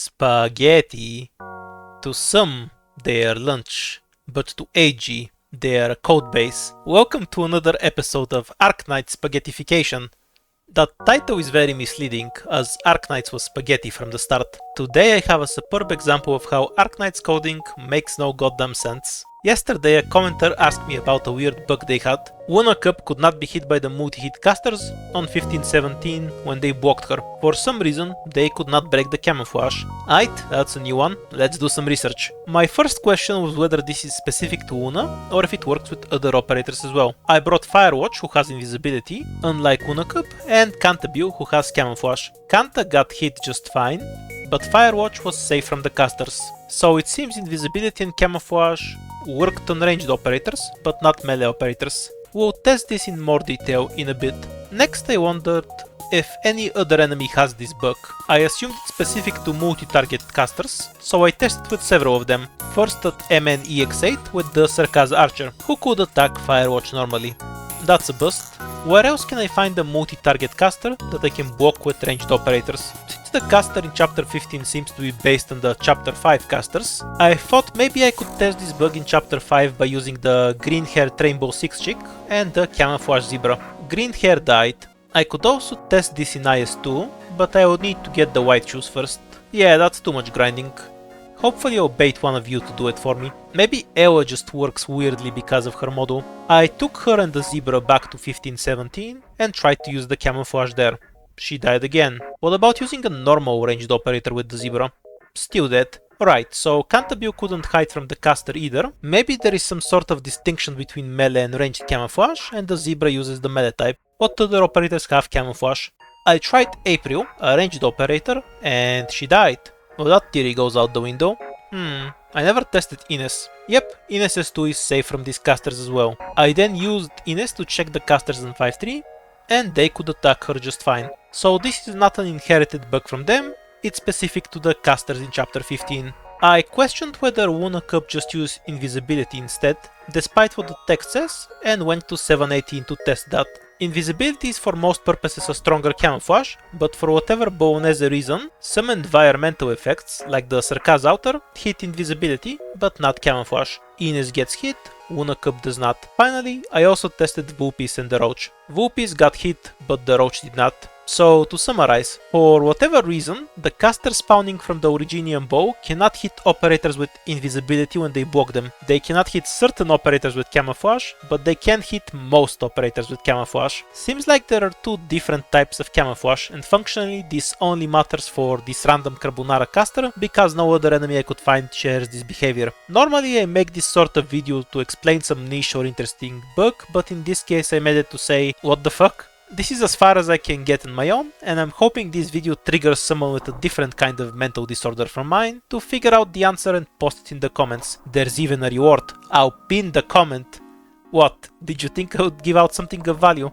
Spaghetti. To some, they are lunch, but to AG, they are a codebase. Welcome to another episode of Arknights Spaghettification. That title is very misleading, as Arknights was spaghetti from the start. Today I have a superb example of how Arknights coding makes no goddamn sense. Yesterday a commenter asked me about a weird bug they had. Wuna Cup could not be hit by the multi-hit casters on 1517 when they blocked her. For some reason, they could not break the camouflage. Aight, that's a new one, let's do some research. My first question was whether this is specific to Wuna, or if it works with other operators as well. I brought Firewatch, who has invisibility, unlike Wuna Cup, and Cantabile, who has camouflage. Kanta got hit just fine, but Firewatch was safe from the casters. So it seems invisibility and camouflage worked on ranged operators, but not melee operators. We'll test this in more detail in a bit. Next I wondered if any other enemy has this bug. I assumed it's specific to multi-target casters, so I tested with several of them. First at MNEX8 with the Sarkaz Archer, who could attack Firewatch normally. That's a bust. Where else can I find a multi-target caster that I can block with ranged operators? Since the caster in chapter 15 seems to be based on the chapter 5 casters, I thought maybe I could test this bug in chapter 5 by using the green haired Rainbow Six chick and the camouflage zebra. Green hair died. I could also test this in IS2, but I would need to get the white shoes first. Yeah, that's too much grinding. Hopefully I'll bait one of you to do it for me. Maybe Ella just works weirdly because of her model. I took her and the zebra back to 1517 and tried to use the camouflage there. She died again. What about using a normal ranged operator with the zebra? Still dead. Right, so Cantabile couldn't hide from the caster either. Maybe there is some sort of distinction between melee and ranged camouflage, and the zebra uses the melee type. What other operators have camouflage? I tried April, a ranged operator, and she died. Well, that theory goes out the window. I never tested Ines. Yep, Ines S2 is safe from these casters as well. I then used Ines to check the casters in 5.3, and they could attack her just fine. So this is not an inherited bug from them, it's specific to the casters in chapter 15. I questioned whether Wuna Cup just used invisibility instead, despite what the text says, and went to 718 to test that. Invisibility is for most purposes a stronger camouflage, but for whatever Bolognese reason, some environmental effects, like the Sarkaz Outer, hit invisibility, but not camouflage. Ines gets hit, Wuna Cup does not. Finally, I also tested Vulpes and the Roach. Vulpes got hit, but the Roach did not. So, to summarize, for whatever reason, the caster spawning from the Originian bow cannot hit operators with invisibility when they block them. They cannot hit certain operators with camouflage, but they can hit most operators with camouflage. Seems like there are two different types of camouflage, and functionally this only matters for this random Carbonara caster, because no other enemy I could find shares this behavior. Normally I make this sort of video to explain some niche or interesting bug, but in this case I made it to say, what the fuck? This is as far as I can get on my own, and I'm hoping this video triggers someone with a different kind of mental disorder from mine to figure out the answer and post it in the comments. There's even a reward. I'll pin the comment. What, did you think I would give out something of value?